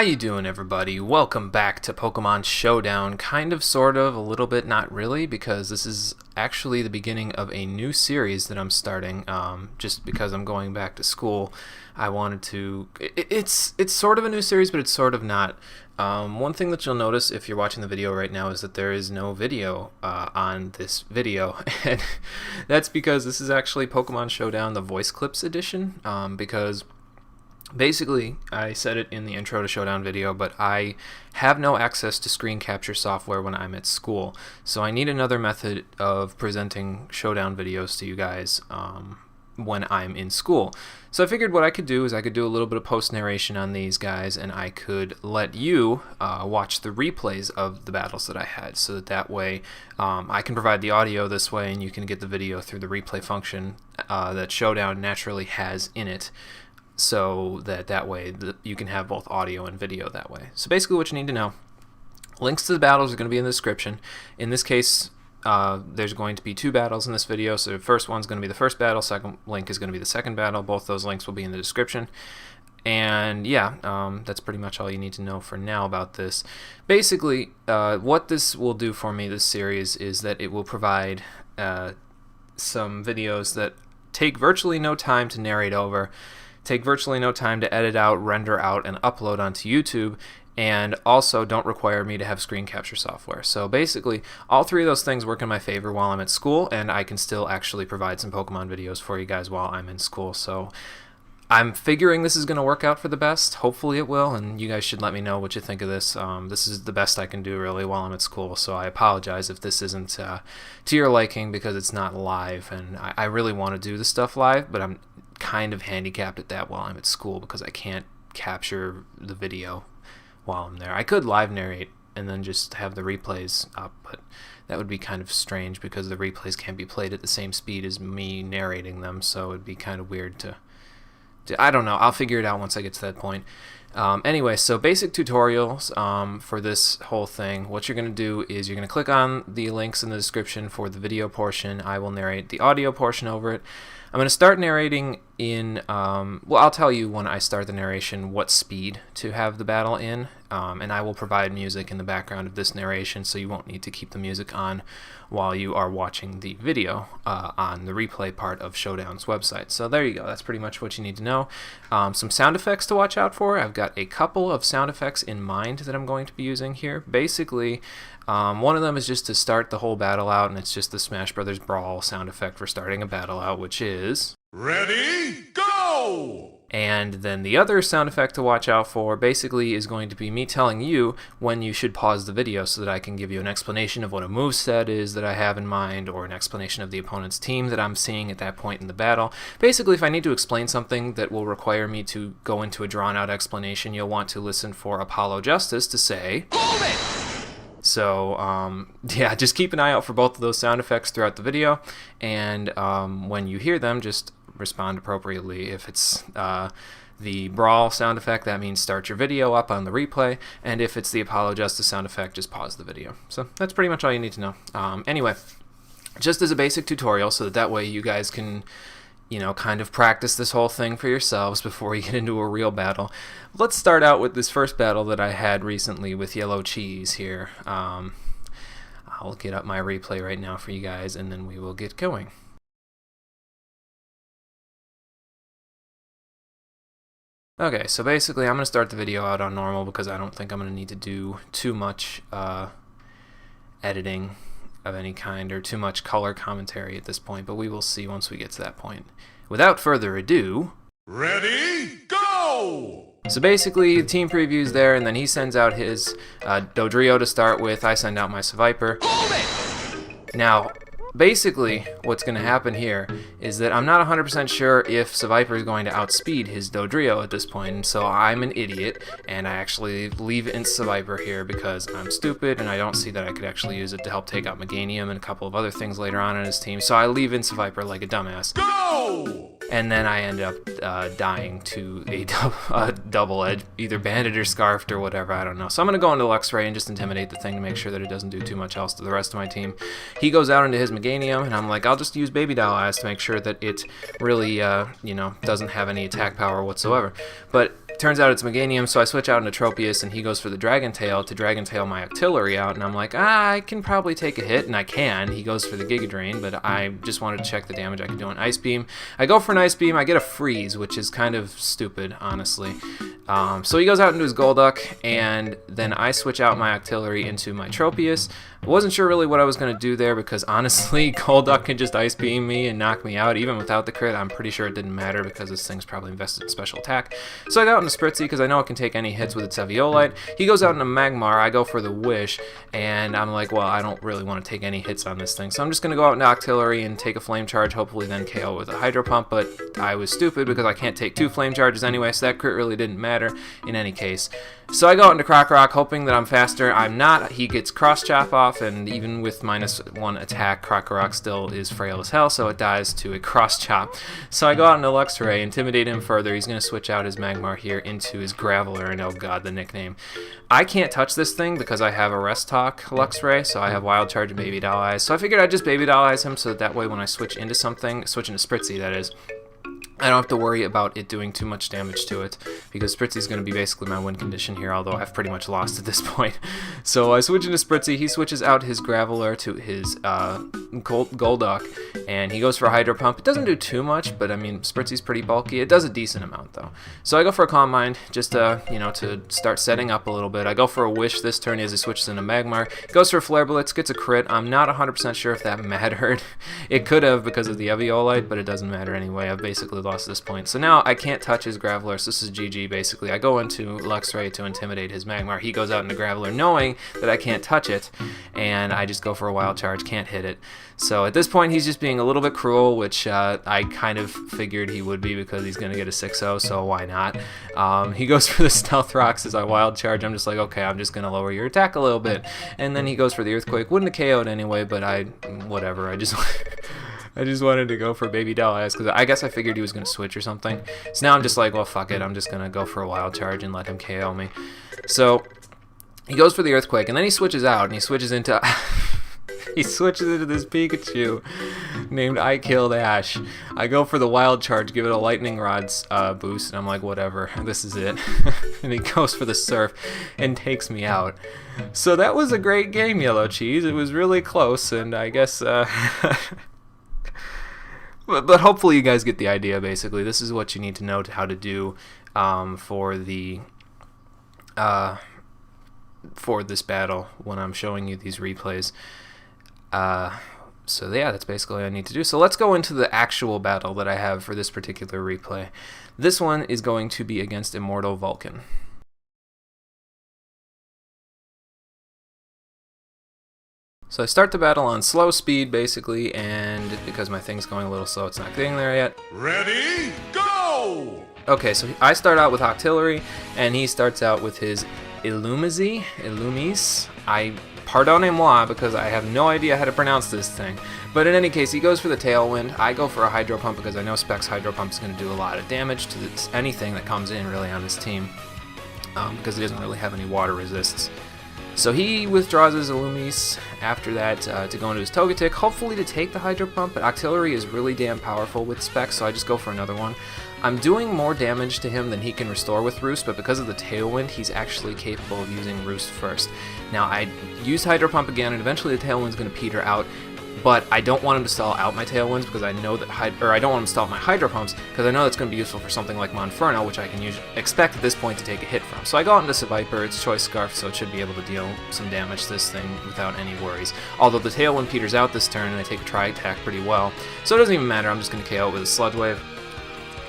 How you doing, everybody? Welcome back to Pokemon Showdown. Kind of, sort of, a little bit, not really, because this is actually the beginning of a new series that I'm starting. Just because I'm going back to school, I wanted to... It's sort of a new series, but it's sort of not. One thing that you'll notice if you're watching the video right now is that there is no video on this video, and that's because this is actually Pokemon Showdown, the Voice Clips edition, because... Basically, I said it in the intro to Showdown video, but I have no access to screen capture software when I'm at school, so I need another method of presenting Showdown videos to you guys when I'm in school. So I figured what I could do is I could do a little bit of post-narration on these guys, and I could let you watch the replays of the battles that I had, so that way I can provide the audio this way, and you can get the video through the replay function that Showdown naturally has in it. So that way you can have both audio and video that way. So basically what you need to know, links to the battles are going to be in the description. In this case, there's going to be two battles in this video. So the first one's going to be the first battle, second link is going to be the second battle. Both those links will be in the description. And yeah, that's pretty much all you need to know for now about this. Basically, what this will do for me, this series, is that it will provide some videos that take virtually no time to narrate over, take virtually no time to edit out, render out, and upload onto YouTube, and also don't require me to have screen capture software. So basically, all three of those things work in my favor while I'm at school, and I can still actually provide some Pokemon videos for you guys while I'm in school. So I'm figuring this is going to work out for the best. Hopefully it will, and you guys should let me know what you think of this. This is the best I can do, really, while I'm at school, so I apologize if this isn't to your liking because it's not live, and I really want to do the stuff live, but I'm kind of handicapped at that while I'm at school because I can't capture the video while I'm there. I could live narrate and then just have the replays up, but that would be kind of strange because the replays can't be played at the same speed as me narrating them, so it'd be kind of weird to I don't know. I'll figure it out once I get to that point. Anyway, so basic tutorials for this whole thing. What you're going to do is you're going to click on the links in the description for the video portion. I will narrate the audio portion over it. I'm going to start narrating in, well, I'll tell you when I start the narration what speed to have the battle in, and I will provide music in the background of this narration, so you won't need to keep the music on while you are watching the video on the replay part of Showdown's website. So there you go. That's pretty much what you need to know. Some sound effects to watch out for. I've got a couple of sound effects in mind that I'm going to be using here. Basically, one of them is just to start the whole battle out, and it's just the Smash Brothers Brawl sound effect for starting a battle out, which is... Ready, go! And then the other sound effect to watch out for basically is going to be me telling you when you should pause the video so that I can give you an explanation of what a moveset is that I have in mind, or an explanation of the opponent's team that I'm seeing at that point in the battle. Basically, if I need to explain something that will require me to go into a drawn-out explanation, you'll want to listen for Apollo Justice to say... Hold it! So, yeah, just keep an eye out for both of those sound effects throughout the video, and when you hear them, just respond appropriately. If it's the Brawl sound effect, that means start your video up on the replay, and if it's the Apollo Justice sound effect, just pause the video. So that's pretty much all you need to know. Anyway, just as a basic tutorial, so that way you guys can, you know, kind of practice this whole thing for yourselves before you get into a real battle. Let's start out with this first battle that I had recently with Yellow Cheese here. I'll get up my replay right now for you guys, and then we will get going. Okay, so basically I'm going to start the video out on normal because I don't think I'm going to need to do too much editing of any kind or too much color commentary at this point, but we will see once we get to that point. Without further ado... Ready, go! So basically, the team preview's there, and then he sends out his Dodrio to start with. I send out my Seviper. Now, basically, what's going to happen here is that I'm not 100% sure if Seviper is going to outspeed his Dodrio at this point, and so I'm an idiot, and I actually leave in Seviper here because I'm stupid, and I don't see that I could actually use it to help take out Meganium and a couple of other things later on in his team, so I leave in Seviper like a dumbass. Go! And then I end up dying to a double edge, either banded or scarfed or whatever, I don't know. So I'm going to go into Luxray and just intimidate the thing to make sure that it doesn't do too much else to the rest of my team. He goes out into his Meganium, and I'm like, I'll just use Baby Doll Eyes to make sure that it really, you know, doesn't have any attack power whatsoever. But Turns out it's Meganium, so I switch out into Tropius, and he goes for the Dragon Tail to Dragon Tail my Octillery out, and I'm like, I can probably take a hit, and I can. He goes for the Giga Drain, but I just wanted to check the damage I could do on Ice Beam. I go for an Ice Beam, I get a Freeze, which is kind of stupid, honestly. So he goes out into his Golduck, and then I switch out my Octillery into my Tropius. I wasn't sure really what I was going to do there because honestly, Golduck can just Ice Beam me and knock me out even without the crit. I'm pretty sure it didn't matter because this thing's probably invested in special attack. So I got into Spritzy because I know it can take any hits with its Eviolite. He goes out into Magmar, I go for the Wish, and I'm like, well, I don't really want to take any hits on this thing. So I'm just going to go out into Octillery and take a Flame Charge, hopefully then KO with a Hydro Pump, but I was stupid because I can't take 2 Flame Charges anyway, so that crit really didn't matter in any case. So I go out into Krokorok hoping that I'm faster. I'm not. He gets Cross Chop off, and even with -1 attack, Krokorok still is frail as hell, so it dies to a Cross Chop. So I go out into Luxray, intimidate him further. He's going to switch out his Magmar here into his Graveler, and oh god, the nickname. I can't touch this thing because I have a Rest Talk Luxray, so I have Wild Charge and Baby Doll Eyes. So I figured I'd just Baby Doll Eyes him so that way when I switch into something, switch into Spritzy that is, I don't have to worry about it doing too much damage to it, because Spritzy is going to be basically my win condition here, although I've pretty much lost at this point. So I switch into Spritzy, he switches out his Graveler to his Golduck, and he goes for a Hydro Pump. It doesn't do too much, but I mean, Spritzy's pretty bulky. It does a decent amount, though. So I go for a Calm Mind, just to start setting up a little bit. I go for a Wish this turn as he switches into Magmar. Goes for a Flare Blitz, gets a crit. I'm not 100% sure if that mattered. It could have because of the Eviolite, but it doesn't matter anyway. I've basically lost this point. So now I can't touch his Graveler, so this is GG basically. I go into Luxray to intimidate his Magmar. He goes out into Graveler knowing that I can't touch it, and I just go for a Wild Charge, can't hit it. So at this point he's just being a little bit cruel, which I kind of figured he would be because he's going to get a 6-0, so why not? He goes for the Stealth Rocks as I Wild Charge. I'm just like, okay, I'm just going to lower your attack a little bit. And then he goes for the Earthquake. Wouldn't have KO'd anyway, but whatever. I just wanted to go for Baby Doll Eyes because I guess I figured he was going to switch or something. So now I'm just like, well, fuck it. I'm just going to go for a Wild Charge and let him KO me. So he goes for the Earthquake, and then he switches out, and he switches into... he switches into this Pikachu named I Killed Ash. I go for the Wild Charge, give it a Lightning Rod's boost, and I'm like, whatever, this is it. And he goes for the Surf and takes me out. So that was a great game, Yellow Cheese. It was really close, and I guess... But hopefully you guys get the idea, basically. This is what you need to know how to do for this battle when I'm showing you these replays. So yeah, that's basically all I need to do. So let's go into the actual battle that I have for this particular replay. This one is going to be against Immortal Vulcan. So I start the battle on slow speed, basically, and because my thing's going a little slow, it's not getting there yet. Ready, go! Okay, so I start out with Octillery, and he starts out with his Illumise. Pardonnez-moi, because I have no idea how to pronounce this thing. But in any case, he goes for the Tailwind. I go for a Hydro Pump because I know Specs Hydro Pump is going to do a lot of damage to anything that comes in, really, on this team, because he doesn't really have any water resists. So he withdraws his Illumise after that to go into his Togetic, hopefully to take the Hydro Pump, but Octillery is really damn powerful with Specs, so I just go for another one. I'm doing more damage to him than he can restore with Roost, but because of the Tailwind, he's actually capable of using Roost first. Now, I use Hydro Pump again, and eventually the Tailwind's going to peter out, but I don't want him to stall out my Tailwinds because I know that, I don't want him to stall out my Hydro Pumps because I know that's going to be useful for something like Monferno, which I can expect at this point to take a hit from. So I go out into Seviper, it's Choice Scarf, so it should be able to deal some damage to this thing without any worries. Although the Tailwind peters out this turn, and I take a Tri-Attack pretty well, so it doesn't even matter, I'm just going to KO it with a Sludge Wave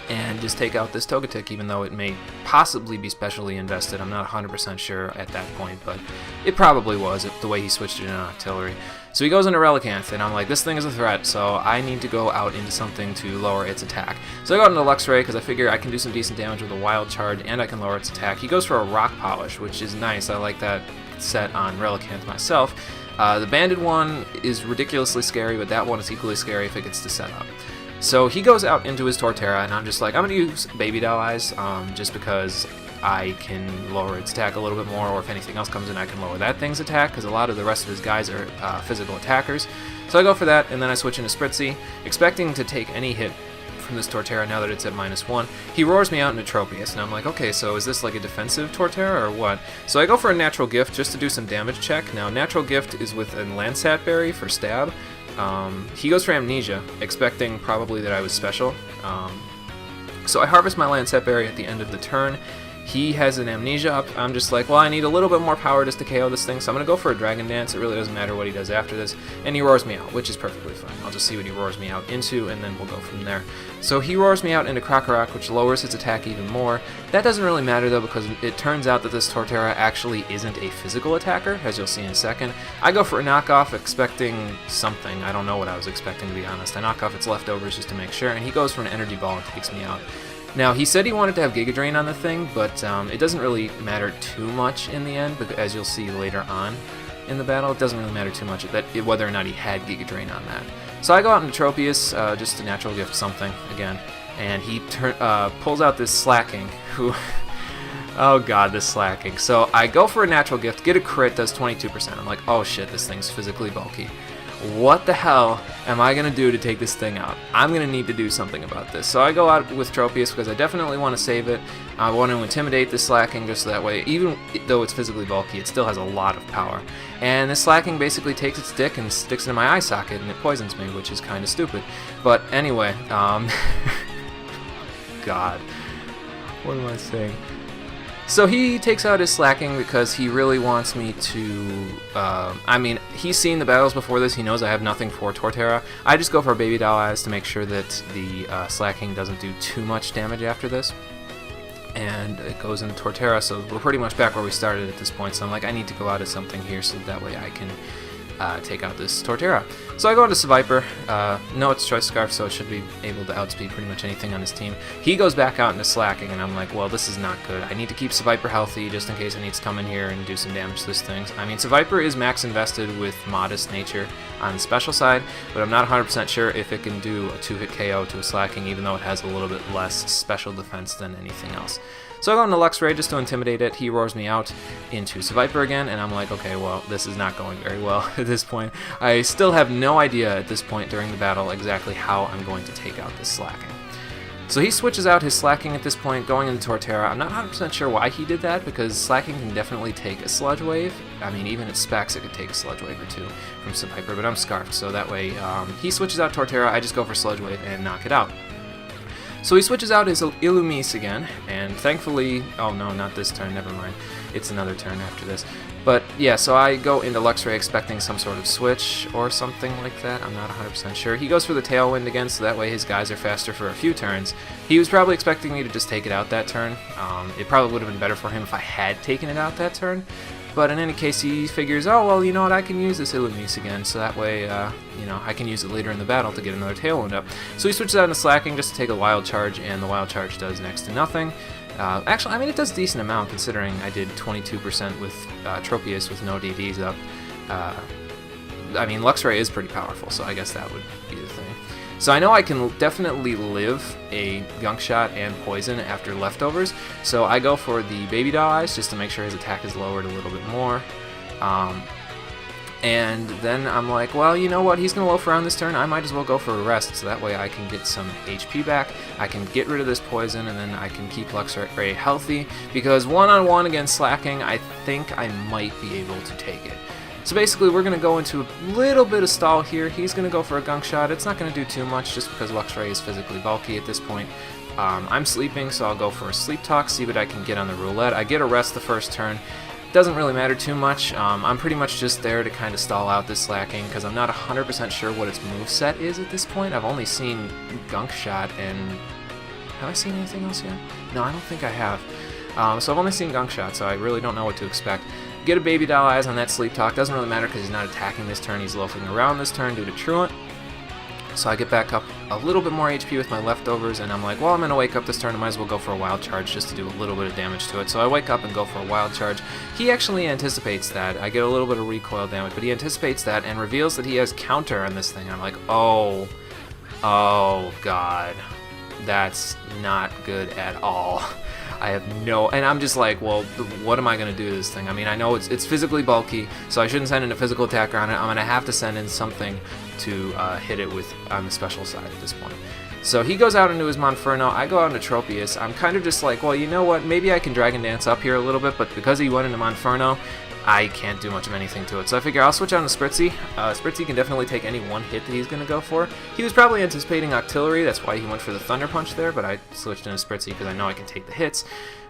and just take out this Togetic, even though it may possibly be specially invested. I'm not 100% sure at that point, but it probably was, the way he switched it in Octillery. So he goes into Relicanth, and I'm like, this thing is a threat, so I need to go out into something to lower its attack. So I go out into Luxray, because I figure I can do some decent damage with a Wild Charge, and I can lower its attack. He goes for a Rock Polish, which is nice. I like that set on Relicanth myself. The Banded one is ridiculously scary, but that one is equally scary if it gets to set up. So he goes out into his Torterra, and I'm just like, I'm going to use Baby Doll Eyes, just because I can lower its attack a little bit more, or if anything else comes in, I can lower that thing's attack, because a lot of the rest of his guys are physical attackers. So I go for that, and then I switch into Spritzy, expecting to take any hit from this Torterra now that it's at -1. He roars me out into Tropius, and I'm like, okay, so is this like a defensive Torterra or what? So I go for a Natural Gift just to do some damage check. Now, Natural Gift is with a Landsat Berry for stab. He goes for Amnesia, expecting probably that I was special. So I harvest my Landsat Berry at the end of the turn. He has an Amnesia up. I'm just like, well, I need a little bit more power just to KO this thing, so I'm going to go for a Dragon Dance. It really doesn't matter what he does after this. And he roars me out, which is perfectly fine. I'll just see what he roars me out into, and then we'll go from there. So he roars me out into Krokorok, which lowers his attack even more. That doesn't really matter, though, because it turns out that this Torterra actually isn't a physical attacker, as you'll see in a second. I go for a knockoff, expecting something. I don't know what I was expecting, to be honest. I knock off its leftovers just to make sure, and he goes for an Energy Ball and takes me out. Now, he said he wanted to have Giga Drain on the thing, but it doesn't really matter too much in the end, because as you'll see later on in the battle, it doesn't really matter too much whether or not he had Giga Drain on that. So I go out into Tropius, just to Natural Gift something, again, and he pulls out this Slaking, who... oh god, this Slaking. So I go for a Natural Gift, get a crit, does 22%. I'm like, oh shit, this thing's physically bulky. What the hell am I going to do to take this thing out? I'm going to need to do something about this. So I go out with Tropius because I definitely want to save it. I want to intimidate this Slaking just so that way, even though it's physically bulky, it still has a lot of power. And this Slaking basically takes its dick and sticks it in my eye socket and it poisons me, which is kind of stupid. But anyway, God, what am I saying? So he takes out his Slaking because he really wants me to, I mean, he's seen the battles before this, he knows I have nothing for Torterra. I just go for Baby Doll Eyes to make sure that the Slaking doesn't do too much damage after this. And it goes into Torterra, so we're pretty much back where we started at this point, so I'm like, I need to go out as something here so that way I can take out this Torterra. So I go into Seviper. No, it's Choice Scarf, so it should be able to outspeed pretty much anything on his team. He goes back out into Slaking, and I'm like, well, this is not good. I need to keep Seviper healthy just in case I need to come in here and do some damage to this thing. I mean, Seviper is max invested with Modest Nature on the special side, but I'm not 100% sure if it can do a 2-hit KO to a Slaking, even though it has a little bit less special defense than anything else. So I go into Luxray just to intimidate it. He roars me out into Seviper again, and I'm like, okay, well, this is not going very well at this point. I still have no idea at this point during the battle exactly how I'm going to take out this Slaking. So he switches out his Slaking at this point, going into Torterra. I'm not 100% sure why he did that, because Slaking can definitely take a Sludge Wave. I mean, even at specs, it could take a Sludge Wave or two from Seviper, but I'm Scarfed, so that way he switches out Torterra, I just go for Sludge Wave and knock it out. So he switches out his Illumise again, and thankfully, oh no, not this turn, never mind. It's another turn after this. But yeah, so I go into Luxray expecting some sort of switch or something like that. I'm not 100% sure. He goes for the Tailwind again, so that way his guys are faster for a few turns. He was probably expecting me to just take it out that turn. It probably would have been better for him if I had taken it out that turn. But in any case, he figures, oh, well, you know what, I can use this Illumise again, so that way, you know, I can use it later in the battle to get another Tailwind up. So he switches out into Slaking just to take a Wild Charge, and the Wild Charge does next to nothing. Actually, I mean, it does a decent amount, considering I did 22% with Tropius with no DDs up. I mean, Luxray is pretty powerful, so I guess that would be the thing. So I know I can definitely live a Gunk Shot and Poison after leftovers, so I go for the Baby Doll Eyes just to make sure his attack is lowered a little bit more. And then I'm like, well, you know what, he's going to loaf around this turn, I might as well go for a rest, so that way I can get some HP back, I can get rid of this poison, and then I can keep Luxray healthy, because one-on-one against Slaking, I think I might be able to take it. So basically, we're going to go into a little bit of stall here. He's going to go for a Gunk Shot. It's not going to do too much just because Luxray is physically bulky at this point. I'm sleeping, so I'll go for a Sleep Talk, see what I can get on the roulette. I get a rest the first turn. Doesn't really matter too much. I'm pretty much just there to kind of stall out this Slaking because I'm not 100% sure what its moveset is at this point. I've only seen Gunk Shot, and have I seen anything else yet? No, I don't think I have. So I've only seen Gunk Shot, so I really don't know what to expect. Get a Baby Doll Eyes on that Sleep Talk. Doesn't really matter because he's not attacking this turn. He's loafing around this turn due to Truant. So I get back up a little bit more HP with my leftovers, and I'm like, well, I'm going to wake up this turn. I might as well go for a Wild Charge just to do a little bit of damage to it. So I wake up and go for a Wild Charge. He actually anticipates that. I get a little bit of recoil damage, but he anticipates that and reveals that he has counter on this thing. I'm like, oh god. That's not good at all. I have no, and I'm just like, well, what am I going to do to this thing? I mean, I know it's physically bulky, so I shouldn't send in a physical attacker on it. I'm going to have to send in something to hit it with on the special side at this point. So he goes out into his Monferno, I go out into Tropius. I'm kind of just like, well, you know what, maybe I can Dragon Dance up here a little bit, but because he went into Monferno, I can't do much of anything to it. So I figure I'll switch out to Spritzy. Spritzy can definitely take any one hit that he's going to go for. He was probably anticipating Octillery, that's why he went for the Thunder Punch there, but I switched into Spritzy because I know I can take the hits.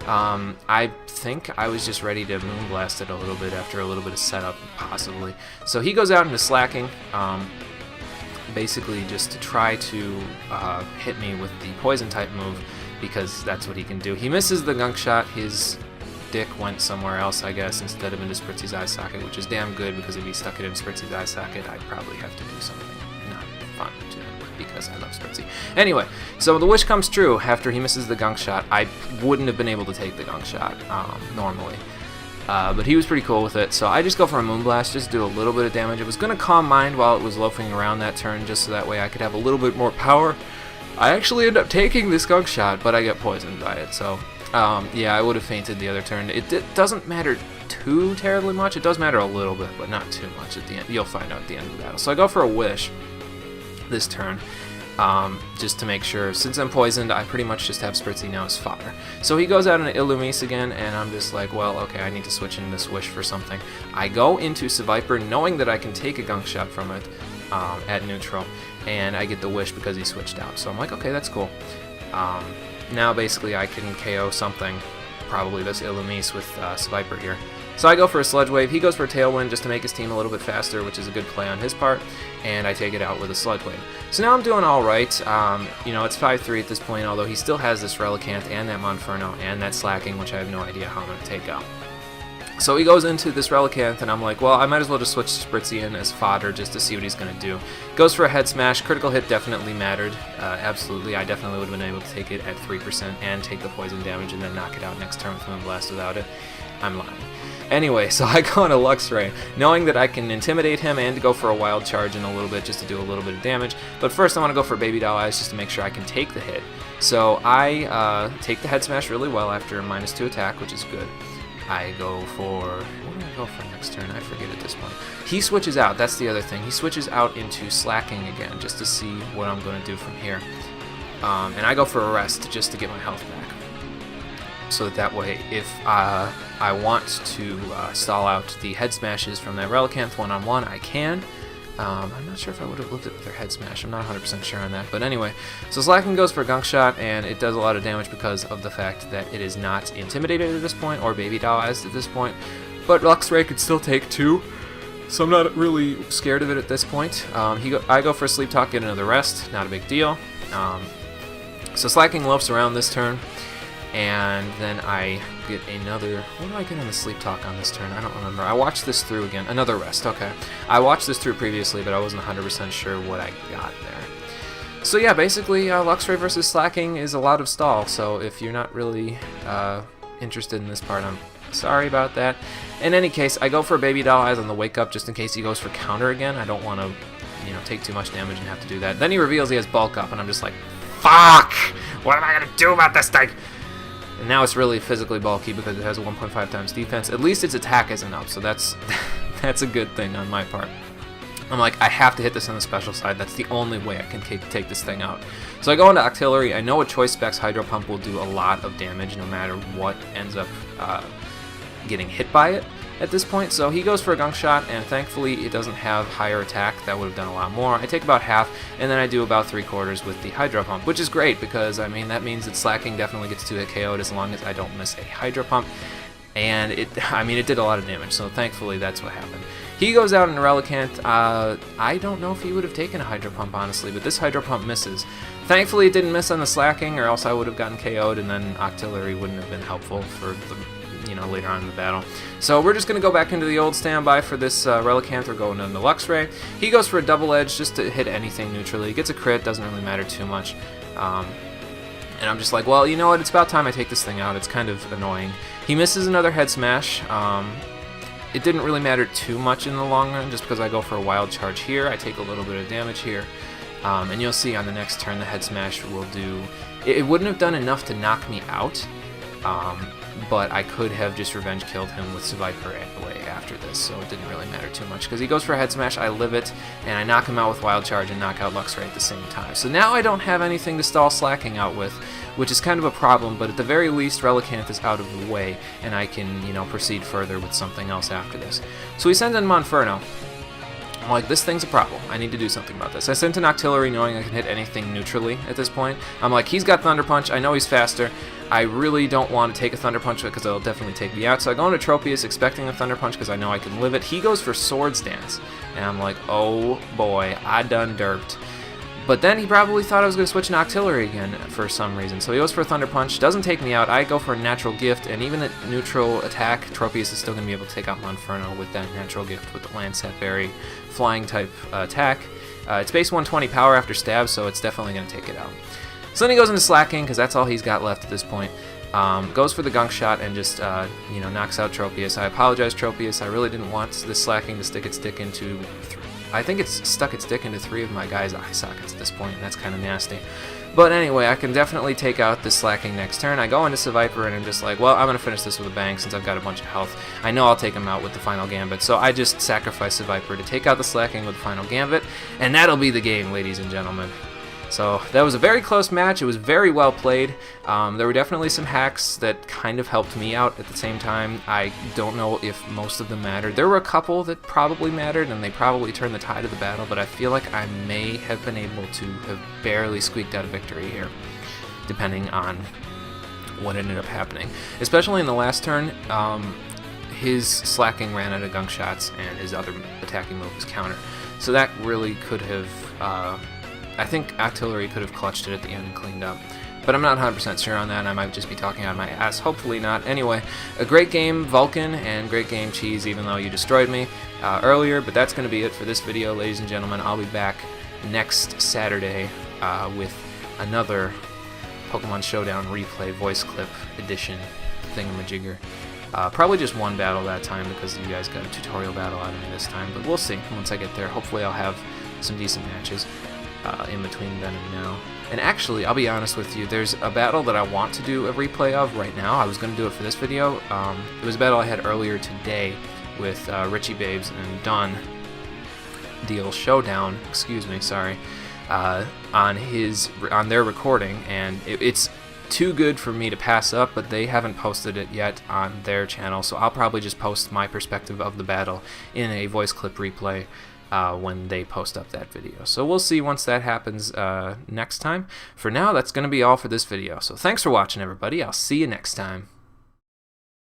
I think I was just ready to Moonblast it a little bit after a little bit of setup, possibly. So he goes out into Slaking, basically just to try to hit me with the Poison type move, because that's what he can do. He misses the Gunk Shot. His dick went somewhere else, I guess, instead of into Spritzy's eye socket, which is damn good, because if he stuck it in Spritzy's eye socket, I'd probably have to do something not fun to him, because I love Spritzy. Anyway, so the wish comes true. After he misses the Gunk Shot, I wouldn't have been able to take the Gunk Shot normally. But he was pretty cool with it, so I just go for a Moonblast, just do a little bit of damage. It was going to Calm Mind while it was loafing around that turn, just so that way I could have a little bit more power. I actually end up taking this Gunk Shot, but I get poisoned by it, so yeah, I would have fainted the other turn. It doesn't matter too terribly much. It does matter a little bit, but not too much at the end. You'll find out at the end of the battle. So I go for a Wish this turn, just to make sure. Since I'm poisoned, I pretty much just have Spritzy now as fodder. So he goes out into Illumise again, and I'm just like, well, okay, I need to switch in this Wish for something. I go into Seviper, knowing that I can take a Gunk Shot from it at neutral, and I get the Wish because he switched out. So I'm like, okay, that's cool. Now basically I can KO something, probably this Illumise with Seviper here. So I go for a Sludge Wave, he goes for a Tailwind just to make his team a little bit faster, which is a good play on his part, and I take it out with a Sludge Wave. So now I'm doing alright. You know, it's 5-3 at this point, although he still has this Relicanth and that Monferno and that Slaking, which I have no idea how I'm going to take out. So he goes into this Relicanth, and I'm like, well, I might as well just switch Spritzy in as fodder just to see what he's going to do. Goes for a Head Smash. Critical hit definitely mattered. Absolutely. I definitely would have been able to take it at 3% and take the poison damage and then knock it out next turn with Moonblast without it. I'm lying. Anyway, so I go into Luxray, knowing that I can intimidate him and go for a Wild Charge in a little bit just to do a little bit of damage. But first I want to go for Baby Doll Eyes just to make sure I can take the hit. So I take the Head Smash really well after a -2 attack, which is good. I go for, what do I go for next turn? I forget at this point. He switches out, that's the other thing. He switches out into Slaking again, just to see what I'm going to do from here. And I go for a Rest, just to get my health back. So that way, if I want to stall out the Head Smashes from that Relicanth one-on-one, I can. I'm not sure if I would have looked at their Head Smash. I'm not 100% sure on that. But anyway, so Slaking goes for a Gunk Shot, and it does a lot of damage because of the fact that it is not Intimidated at this point, or Baby Doll Eyes at this point. But Luxray could still take 2, so I'm not really scared of it at this point. I go for a Sleep Talk, get another Rest. Not a big deal. So Slaking loafs around this turn. And then I get another, what do I get on the Sleep Talk on this turn? I don't remember. I watched this through again. Another Rest, okay. I watched this through previously, but I wasn't 100% sure what I got there. So yeah, basically Luxray versus Slaking is a lot of stall, so if you're not really interested in this part, I'm sorry about that. In any case, I go for Baby Doll Eyes on the Wake Up just in case he goes for counter again. I don't want to, you know, take too much damage and have to do that. Then he reveals he has Bulk Up, and I'm just like, fuck! What am I going to do about this thing? And now it's really physically bulky because it has a 1.5 times defense. At least its attack isn't up, so that's a good thing on my part. I'm like, I have to hit this on the special side. That's the only way I can take this thing out. So I go into Octillery. I know a Choice Specs Hydro Pump will do a lot of damage no matter what ends up getting hit by it at this point. So he goes for a Gunk Shot, and thankfully it doesn't have higher attack. That would have done a lot more. I take about half, and then I do about 3/4 with the Hydro Pump, which is great because, I mean, that means that Slaking definitely gets 2-hit KO'd as long as I don't miss a Hydro Pump. And it did a lot of damage, so thankfully that's what happened. He goes out in Relicanth. I don't know if he would have taken a Hydro Pump, honestly, but this Hydro Pump misses. Thankfully it didn't miss on the Slaking, or else I would have gotten KO'd, and then Octillery wouldn't have been helpful for the, you know, later on in the battle. So we're just going to go back into the old standby for this Relicanth. We're going into Luxray. He goes for a Double Edge just to hit anything neutrally. He gets a crit, doesn't really matter too much. And I'm just like, well, you know what, it's about time I take this thing out. It's kind of annoying. He misses another Head Smash. It didn't really matter too much in the long run, just because I go for a Wild Charge here. I take a little bit of damage here. And you'll see on the next turn the Head Smash will do... It wouldn't have done enough to knock me out, but I could have just revenge killed him with Viper anyway after this, so it didn't really matter too much, because he goes for a head smash, I live it, and I knock him out with Wild Charge and knock out Luxray at the same time. So now I don't have anything to stall Slaking out with, which is kind of a problem, but at the very least Relicanth is out of the way, and I can, you know, proceed further with something else after this. So he sends in Monferno. I'm like, this thing's a problem. I need to do something about this. I sent an Octillery knowing I can hit anything neutrally at this point. I'm like, he's got Thunder Punch. I know he's faster. I really don't want to take a Thunder Punch because it'll definitely take me out. So I go into Tropius expecting a Thunder Punch because I know I can live it. He goes for Swords Dance. And I'm like, oh boy, I done derped. But then he probably thought I was going to switch an Octillery again for some reason. So he goes for a Thunder Punch, doesn't take me out. I go for a Natural Gift, and even at neutral attack, Tropius is still going to be able to take out Monferno with that Natural Gift with the Lancet Berry flying type attack. It's base 120 power after stab, so it's definitely going to take it out. So then he goes into Slaking, because that's all he's got left at this point. Goes for the Gunk Shot and just knocks out Tropius. I apologize, Tropius. I really didn't want this Slaking to stick its dick into... I think it's stuck its dick into 3 of my guys' eye sockets at this point, and that's kind of nasty. But anyway, I can definitely take out this Slaking next turn. I go into Seviper, and I'm just like, well, I'm going to finish this with a bang since I've got a bunch of health. I know I'll take him out with the final Gambit, so I just sacrifice Seviper to take out the Slaking with the final Gambit, and that'll be the game, ladies and gentlemen. So that was a very close match. It was very well played. There were definitely some hacks that kind of helped me out at the same time. I don't know if most of them mattered. There were a couple that probably mattered, and they probably turned the tide of the battle, but I feel like I may have been able to have barely squeaked out a victory here, depending on what ended up happening. Especially in the last turn, his Slaking ran out of Gunk Shots, and his other attacking move was counter. So that really could have... I think Octillery could have clutched it at the end and cleaned up. But I'm not 100% sure on that, and I might just be talking out of my ass. Hopefully not. Anyway, a great game, Vulcan, and great game, Cheese, even though you destroyed me earlier. But that's going to be it for this video, ladies and gentlemen. I'll be back next Saturday with another Pokemon Showdown replay voice clip edition thingamajigger. Probably just one battle that time because you guys got a tutorial battle out of me this time. But we'll see once I get there. Hopefully I'll have some decent matches in between then and now. And actually, I'll be honest with you, there's a battle that I want to do a replay of right now. I was going to do it for this video. It was a battle I had earlier today with Richie Babes and Dunn Deal Showdown, on their recording, and it's too good for me to pass up, but they haven't posted it yet on their channel, so I'll probably just post my perspective of the battle in a voice clip replay when they post up that video. So we'll see once that happens next time. For now, that's going to be all for this video. So thanks for watching, everybody. I'll see you next time.